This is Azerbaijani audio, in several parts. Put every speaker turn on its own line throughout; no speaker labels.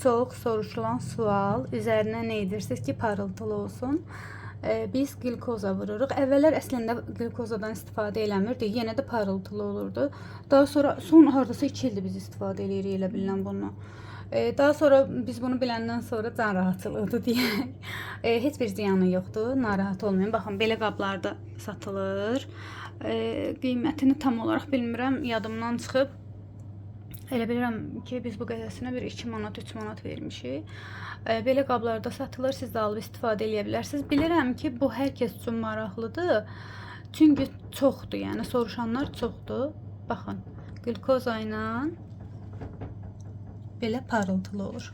Çok soruşulan sual, üzerine ne edirsiniz ki parıltılı olsun? Biz glikoza vururuq. Əvvəllər əslində glikozadan istifadə eləmirdik. Yenə də parıltılı olurdu. Daha sonra son hardasa 2 ildir biz istifadə eləyirik elə bilinən bunu. Daha sonra biz bunu biləndən sonra can rahatlığıdır deyək. Heç bir ziyanı yoxdur. Narahat olmayın. Baxın, belə qablarda satılır. Qiymətini tam olaraq bilmirəm, yadımdan çıxıb. Elə bilirəm ki, biz bu qədəsinə bir 2 manat, 3 manat vermişik. Belə qablarda satılır, siz də alıb istifadə edə bilərsiniz. Bilirəm ki, bu hər kəs üçün maraqlıdır. Çünki çoxdur, yəni soruşanlar çoxdur. Baxın, glikoza ilə belə parıltılı olur.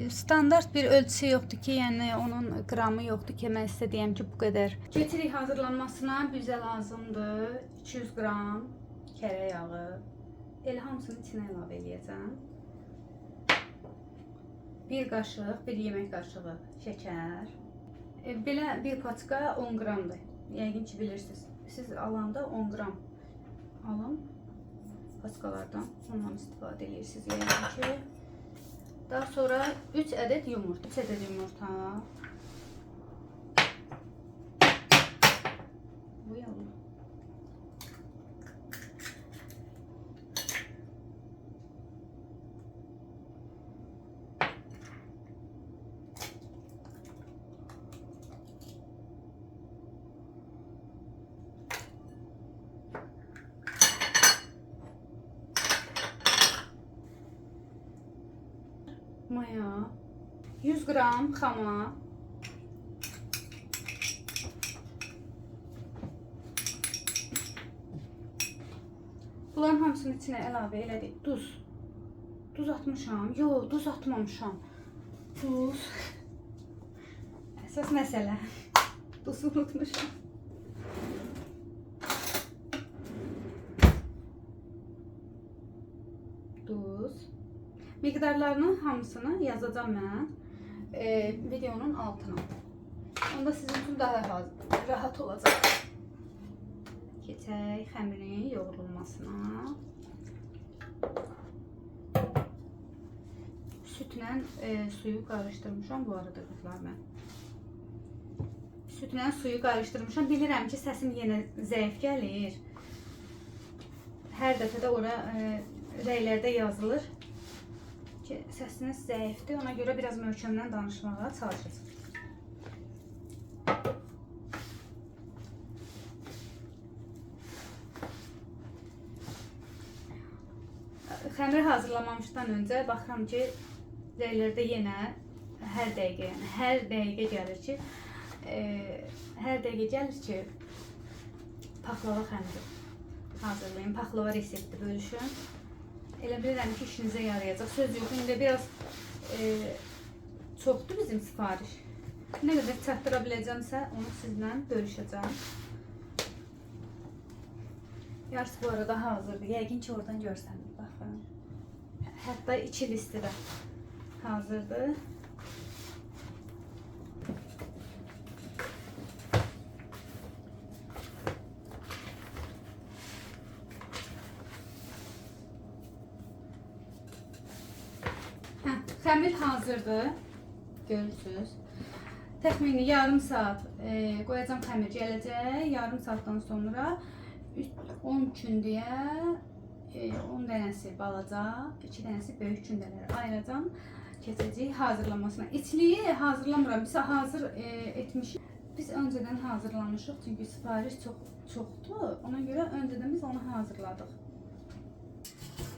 Standart bir ölçüsü yoxdur ki, yəni onun qramı yoxdur ki, mən sizə deyəm ki, bu qədər. Keçirik hazırlanmasına. Bizə lazımdır 200 qram kərə yağı. Elə hamısını içine əlavə edəcəm. 1 qaşıq, 1 yemək qaşığı şəkər. Belə bir paçka 10 qramdır. Yəqin ki bilirsiniz. Siz alanda 10 qram alın. Paçkalardan ondan istifadə edirsiniz yəqin ki. Daha sonra 3 ədəd yumurta. 3 ədəd yumurta. Bu yavrum. Maya, 100 qram xama, bunların hamısını içine əlavə elədik. Duz. Duz atmışam. Yox, duz atmamışam. Duz. Əsas məsələ. Duzu unutmuşam. Duz. Miqdarlarının hamısını yazacağım mən videonun altına. Onda sizin üçün daha rahat olacaq. Keçək xəmirin yoğrulmasına. Sütlə suyu qarışdırmışam bu arada qızlar mən. Sütlə suyu qarışdırmışam. Bilirəm ki, səsim yenə zəif gəlir. Hər dəfə də ora rəylərdə yazılır ki, səsiniz zəifdir. Ona görə biraz möhkəmdən danışmağa çalışacağım. Xəmiri hazırlamamışdan öncə baxıram ki, rəylərdə yenə hər dəqiqə gəlir ki, paxlava xəmiri hazırlayın. Paxlava resepti bölüşün. Elə bilirəm ki, işinizə yarayacaq. Söz yox, indi biraz çoxdur bizim sifariş. Nə qədər çatdıra biləcəmsə, onu sizlə bölüşəcəm. Yarısı bu arada hazırdır. Yəqin ki, oradan görsəniz. Baxın. Hətta 2 listi də hazırdır. Xəmir hazırdır. Görürsünüz. Təxmini yarım saat qoyacağım, xəmir gələcək. Yarım saatdan sonra 10 kündəyə 10 dənəsi balaca, 2 dənəsi böyük kündələrə ayıracağım. Keçəcək hazırlanmasına. İçliyi hazırlamıram. Biz hazır etmişik. Biz öncədən hazırlamışıq. Çünki sifariş çoxdur. Ona görə öncədən biz onu hazırladıq.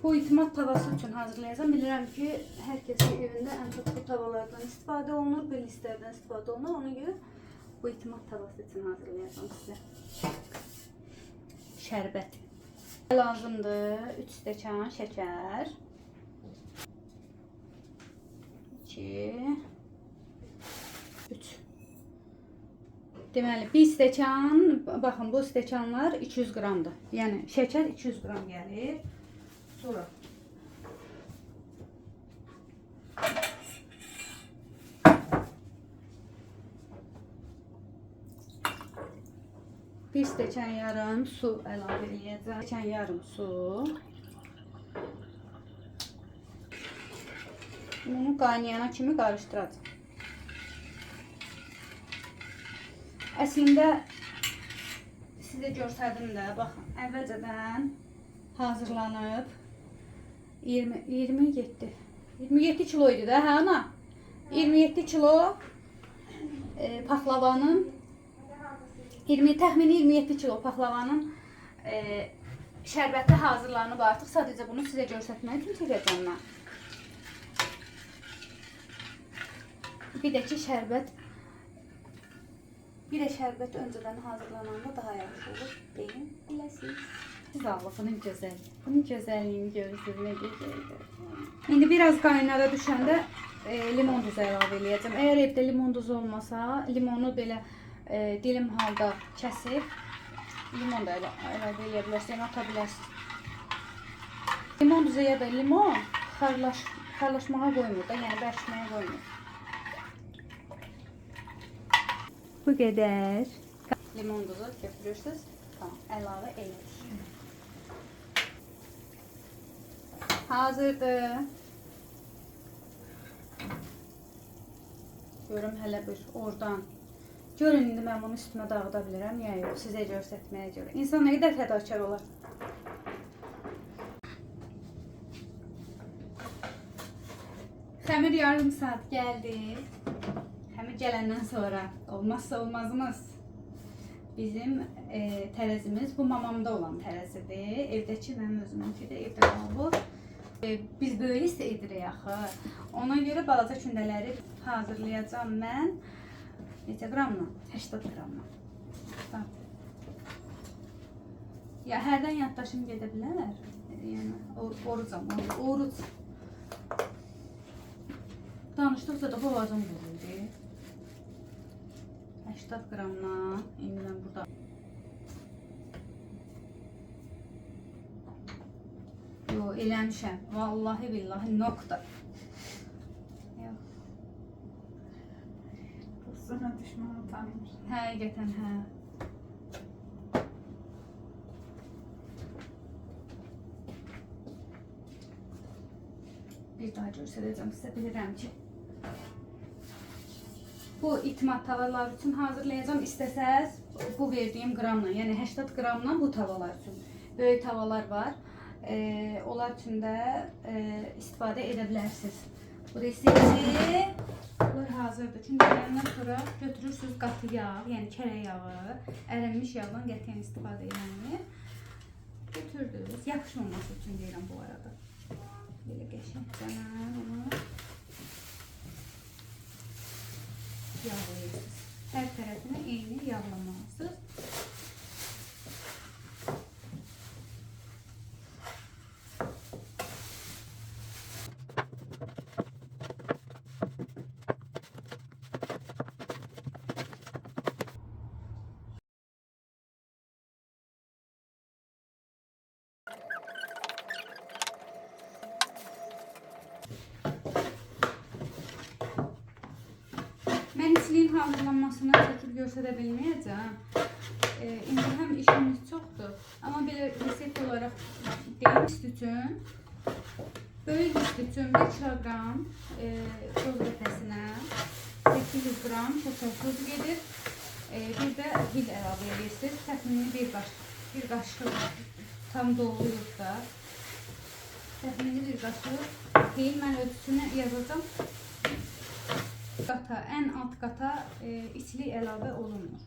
Bu itimat tavası üçün hazırlayacağım. Bilirəm ki, hər kəsin evində ən çox bu tavalardan istifadə olunur, bu listlərdən istifadə olunur. Ona görə bu itimat tavası üçün hazırlayacağım sizə. Şərbət. Lazımdır 3 stəkan şəkər. 2 3. Deməli, bir stəkan, baxın bu stəkanlar 200 qramdır. Yəni şəkər 200 qram gəlir. Sonra bir stəkan yarım su əlavə edəcəm. Stəkan yarım su. Bunu qaynayana kimi qarışdıracağım. Əslində sizə göstərdim də, baxın, əvvəlcədən hazırlanıb 27 kilo idi də, hə ana? 27 kilo paxlavanın təxmini 27 kilo paxlavanın şərbəti hazırlanıb artıq. Sadəcə bunu sizə göstərmək üçün çəkəcəm mən. Bir də şərbət öncədən hazırlananda daha yaxşı olur. Deyin, biləsiniz. Siz Allah, bunun gözəlliyini görürsünüz, nə gözəldir. İndi biraz qaynara düşəndə limon duzu əlavə eləyəcəm. Əgər evdə limon duzu olmasa, limonu belə dilim halda kəsib, limon da əlavə eləyə bilərsiniz, ata bilərsiniz. Limon duzu ya da limon xarlaşmağa qoymur da, yəni bərkməyə qoymur. Bu qədər limon duzu götürürsünüz, tamam, əlavə elədik. Hazırdır. Görüm hələ bir oradan. Görün, indi mən bunu üstümə dağıda bilirəm, ya yox, sizə göstərməyə görə. İnsan nə qədər fədakar olar. Xəmir yarım saat gəldi. Xəmir gələndən sonra olmazsa olmazımız bizim tərəzimiz. Bu mamamda olan tərəzidir. Evdəki mənim özümünki də evdə olan bu. Biz böyle isə edirik axı. Ona görə balaca kündələri hazırlayacağım mən. Neçə qramla? 80 qramla. Ya hərdən yaddaşım gedə bilər. Yəni orucam, oruc. Danışdıqca da boğazım vuruldu. 80 qramla. İndi mən burada yo, eləmişəm. Vallahi billahi nokta. Yox.
Sonra düşman utanır.
Həqiqətən, hə. Bir daha göstərəcəm sizə, bilirəm ki. Bu itimat tavalar üçün hazırlayacağım. İstəsəz bu verdiyim qramla, yəni 80 qramla bu tavalar üçün. Böyük tavalar var. Onlar üçün də istifadə edə bilərsiniz. Bu resepti bunlar hazırdır. Çünki ondan sonra götürürsünüz qatı yağ, yəni kərə yağı, ərinmiş yağdan qətiyyən istifadə edəmir. Götürdünüz. Yapışmaması üçün deyirəm bu arada. Belə qəşəngcə onu yağlayırsınız. Hər tərəfini eyni yağlamalısınız. Mən içliyin hazırlanmasını çəkib göstərə bilməyəcəm. İndi həm işimiz çoxdur. Amma belə resept olaraq deyim, üst üçün, böyük üst üçün 1 kilogram toz rəfəsinə 800 qram tuz gedir. Bir də hil əlavə edirsiniz. Təxmini bir qaşıq tam doluyub da. Təxmini bir qaşıq hil, mən ölçüsünü yazacağım. Qata, ən alt qata içli əlavə olunmur.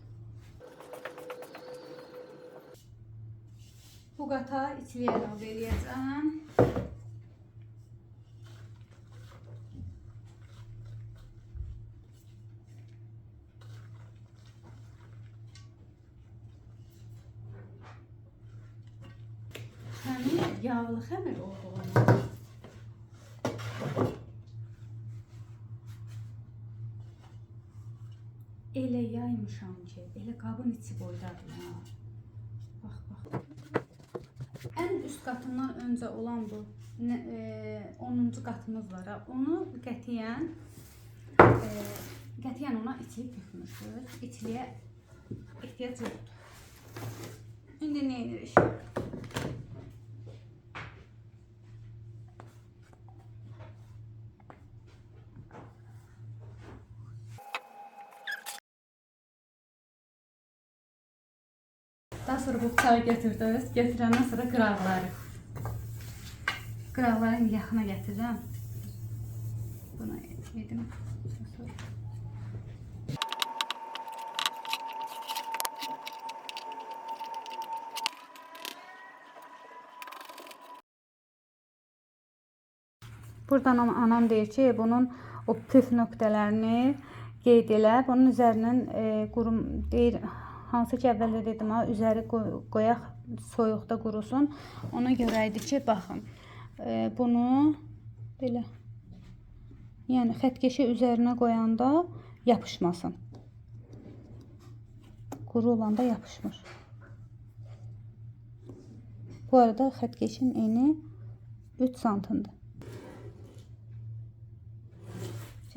Bu qata içli əlavə eləyəcəm. Xəmir yağlı xəmir olduğunu. Elə yaymışam ki, elə qabın içi boydadır ha. Bax, bax. Ən üst qatından öncə olan bu 10-cu qatımız var. Onu qətiyyən ona içlik tökmüşdür. İçliyə ehtiyac yoxdur. İndi nə edirik? Daha sonra bu bıçağı götürdünüz. Götürəndən sonra qıraqları. Qıraqları indi yaxına gətirəcəm. Buna yedim. Buradan anam deyir ki, bunun o püf nöqtələrini qeyd elə. Bunun üzərindən qurum deyir, hansı ki əvvəldə dedim ha, üzəri qoyaq soyuqda qurusun. Ona görə idi ki, baxın, bunu belə, yəni xətkeşi üzərinə qoyanda yapışmasın. Quru olanda yapışmır. Bu arada xətkeşin eni 3 santimdir.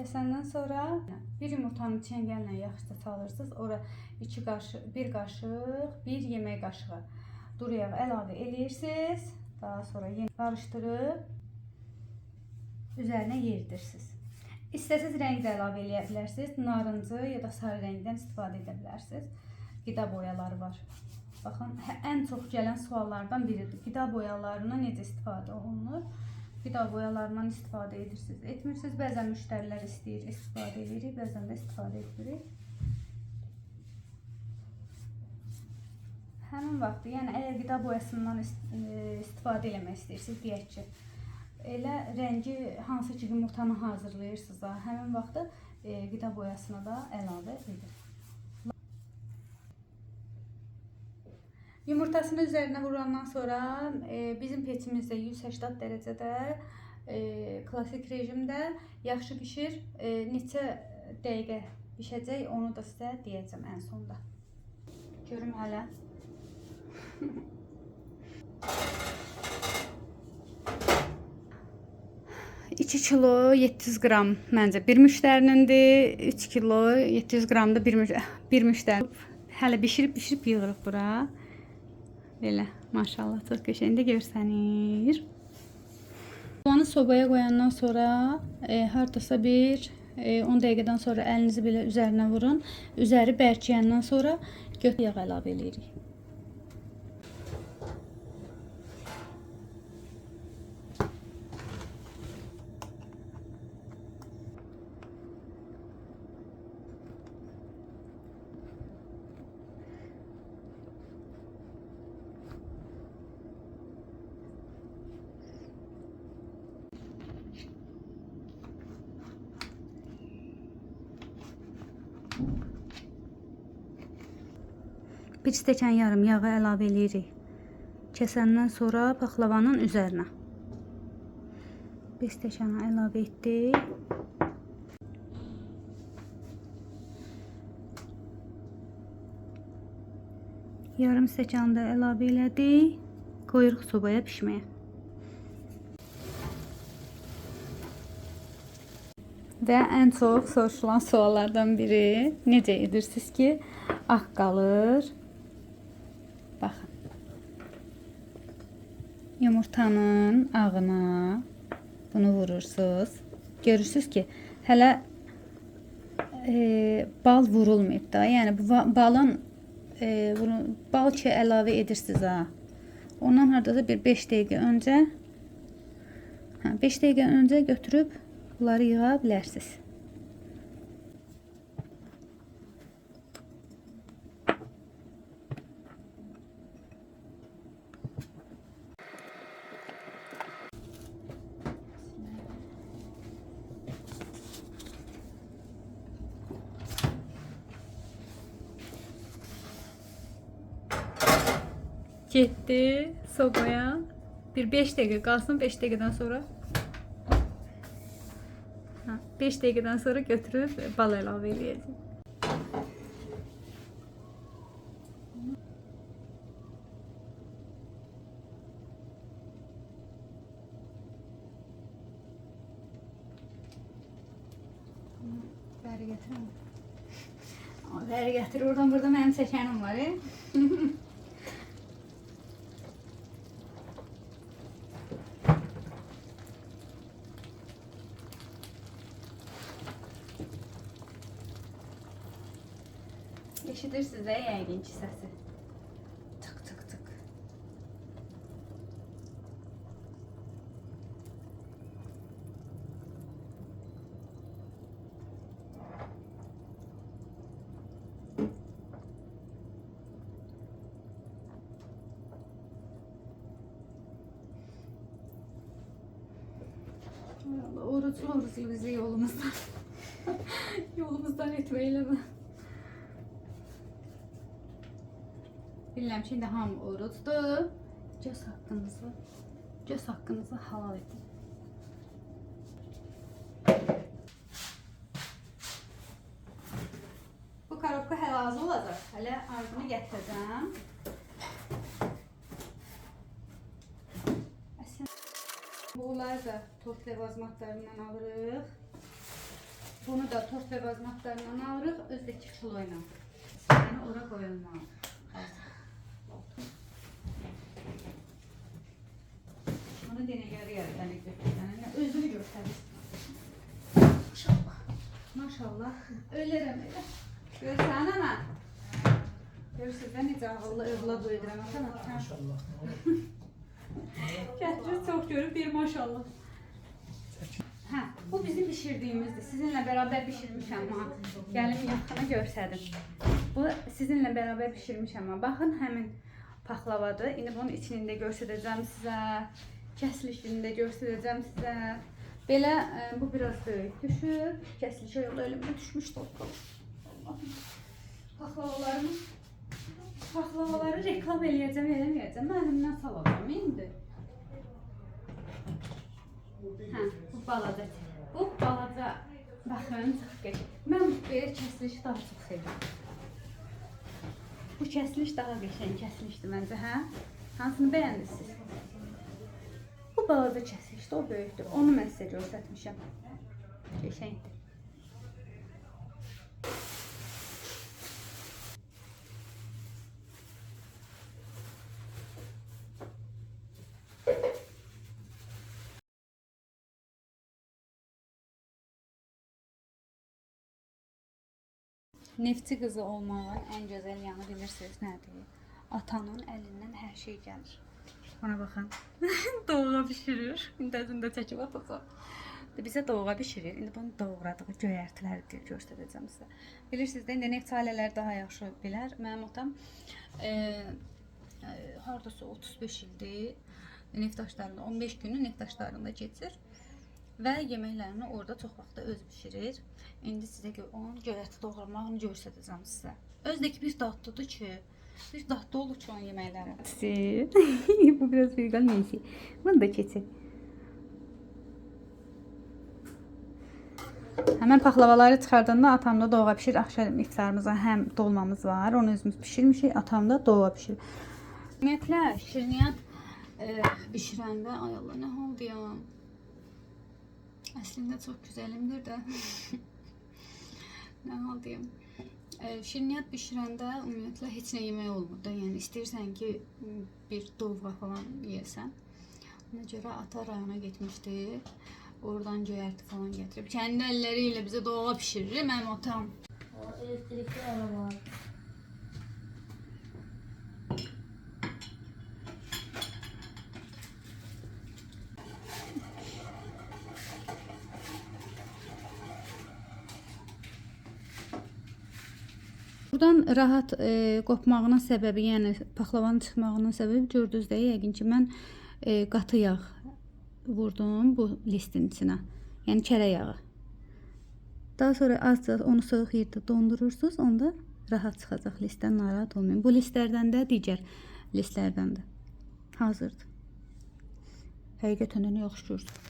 Kəsəndən sonra bir yumurtanın çəngəllə yaxşıca çalırsınız. Ora 1 qaşıq, 1 yemək qaşığı duru yağ əlavə edirsiniz. Daha sonra yenə qarışdırıb üzərinə yeridirsiniz. İstəsəz rəng də əlavə edə bilərsiniz. Narıncı ya da sarı rəngdən istifadə edə bilərsiniz. Qida boyaları var. Baxın, ən çox gələn suallardan biridir. Qida boyalarına necə istifadə olunur? Qida boyalarından istifadə edirsiniz, etmirsiniz. Bəzən müştərilər istəyir, istifadə edirik, bəzən də istifadə etmirik. Həmin vaxt, yəni əgər qida boyasından istifadə eləmək istəyirsiniz, deyək ki, elə rəngi hansı ki yumurtanı hazırlayırsınız, həmin vaxt qida boyasına da əlavə edilir. Yumurtasını üzərinə vurandan sonra bizim peçimizdə 180 dərəcədə klasik rejimdə yaxşı bişir. Neçə dəqiqə bişəcək onu da sizə deyəcəm ən sonda. Görüm hələ. 2 kilo 700 qram məncə bir müştərinindir. 3 kilo 700 qram da bir müştəri. Hələ bişirib yığırıq bura. Belə, maşallah, çox qəşəngdə görsənir. Soğanı sobaya qoyandan sonra hardasa bir 10 dəqiqədən sonra əlinizi belə üzərinə vurun. Üzəri bərkiyəndən sonra göt yağ əlavə edirik. Bir stəkan yarım yağı əlavə edirik. Kəsəndən sonra paxlavanın üzərinə. Bir stəkana əlavə etdik. Yarım stəkan da əlavə elədik. Qoyuruq sobaya pişməyə. Və ən çox soruşulan suallardan biri, necə edirsiniz ki, ağ qalır? Baxın. Yumurtanın ağına bunu vurursunuz. Görürsünüz ki, hələ bal vurulmayıb da. Yəni bu balın bal ki əlavə edirsiniz ha. Ondan hardasa bir 5 dəqiqə öncə 5 dəqiqə öncə götürüb bunları yığa bilərsiniz. Getdi sobaya. Bir 5 dəqiqə qalsın, 5 dəqiqədən sonra 5 dəqiqədən sonra götürüb bal əlavə edəcəm. Bəri gətirəm. Bəri gətir. Oradan burada mənim çəkənim var. Eşidirsiniz də yəqin ki səsi. Tık Hay Allah, oruçlu bizi yolumuzdan yolumuzdan etmeyle mi? Bilmem şimdi hamı oruçdur. Göz hakkınızı halal edin. Bu karabka hələ hazır olacaq. Hələ ardını gətirəcəm. Bunları da tort və bazmatlarından alırıq. Bunu da tort və bazmatlarından alırıq. Özdəki kiloyla. Yəni ora qoyulmalı. Bunu denə yarı-yarıdan götürürəm. Özünü göstərir. Maşallah. Maşallah. Ölürəm elə. Görsən ana. Görürsünüz də necə ağıllı övlad öldürəm. Maşallah. Gətirir çox görüb bir maşallah. Hə, bu bizim pişirdiyimizdir. Sizinlə bərabər pişirmişəm ha. Gəlim yaxına görsədim. Bu sizinlə bərabər pişirmişəm ha. Baxın həmin paxlavadır. İndi bunun içini də göstərəcəm sizə. Kəsilişini də göstərəcəm sizə. Belə bu biraz böyük düşür. Kəsilişə yolda elimdə düşmüşdü. Paxlavaları reklam eləyəcəm, eləməyəcəm. Mənimdən salacam indi. Hə, bu balaca. Bu balaca. Baxın, çox qəşəng. Mən belə kəsilişi daha çox sevirəm. Bu kəsiliş daha qəşəng kəsilişdir məncə, hə? Hansını bəyəndiniz? Bu balaca kəsilişdir, o böyükdür. Onu mən sizə göstərmişəm. Qəşəngdir. Neftçi qızı olmağın ən gözəl yanı bilirsiniz nədir? Atanın əlindən hər şey gəlir. Ona baxın. Doğğa bişirir. İndəsində çəkib atacaq. Bizə doğğa bişirir. İndi bunu doğradığı göyərtiləri göstərəcəm sizə. Bilirsiniz də, indi neft ailələri daha yaxşı bilər. Mənim atam hardasa 35 ildir neftdaşlarında, 15 günü neftdaşlarında keçir. Və yeməklərini orada çox vaxtda öz bişirir. İndi sizə onun göyərti doğramağını göstərəcəm sizə. Özdəki bir dadlıdır ki, bir dadlı olur ki onun yeməkləri. Bu biraz vegan neyse. Bunu da keçir. Həmən paxlavaları çıxardanda atamda doğğa bişir. Axşam iftarımıza həm dolmamız var. Onu özümüz bişirmişik. Atamda doğğa bişir. Ümumiyyətlə şirniyyat bişirəndə ay Allah nə oldu ya. Əslində çox gözəlimdir də. Nə hal deyim. Şirniyyat bişirəndə ümumiyyətlə heç nə yemək olmur da. Yəni istəyirsən ki, bir dovğa falan yeyəsən. Ona görə ata rayona getmişdi. Oradan göyərti falan gətirib. Kəndi əlləri ilə bizə dovğa pişirir mənim atam.
O elektrikli araba.
Buradan rahat qopmağının səbəbi, yəni paxlavanın çıxmağının səbəbi gördünüz də, yəqin ki mən qatı yağ vurdum bu listin içinə. Yəni kərə yağı. Daha sonra azca onu soyuq yerdə dondurursunuz, onda rahat çıxacaq listdən, narahat olmayın. Bu listlərdən də digər listlərdən də hazırdır. Həqiqətən də nə yaxşı görsün.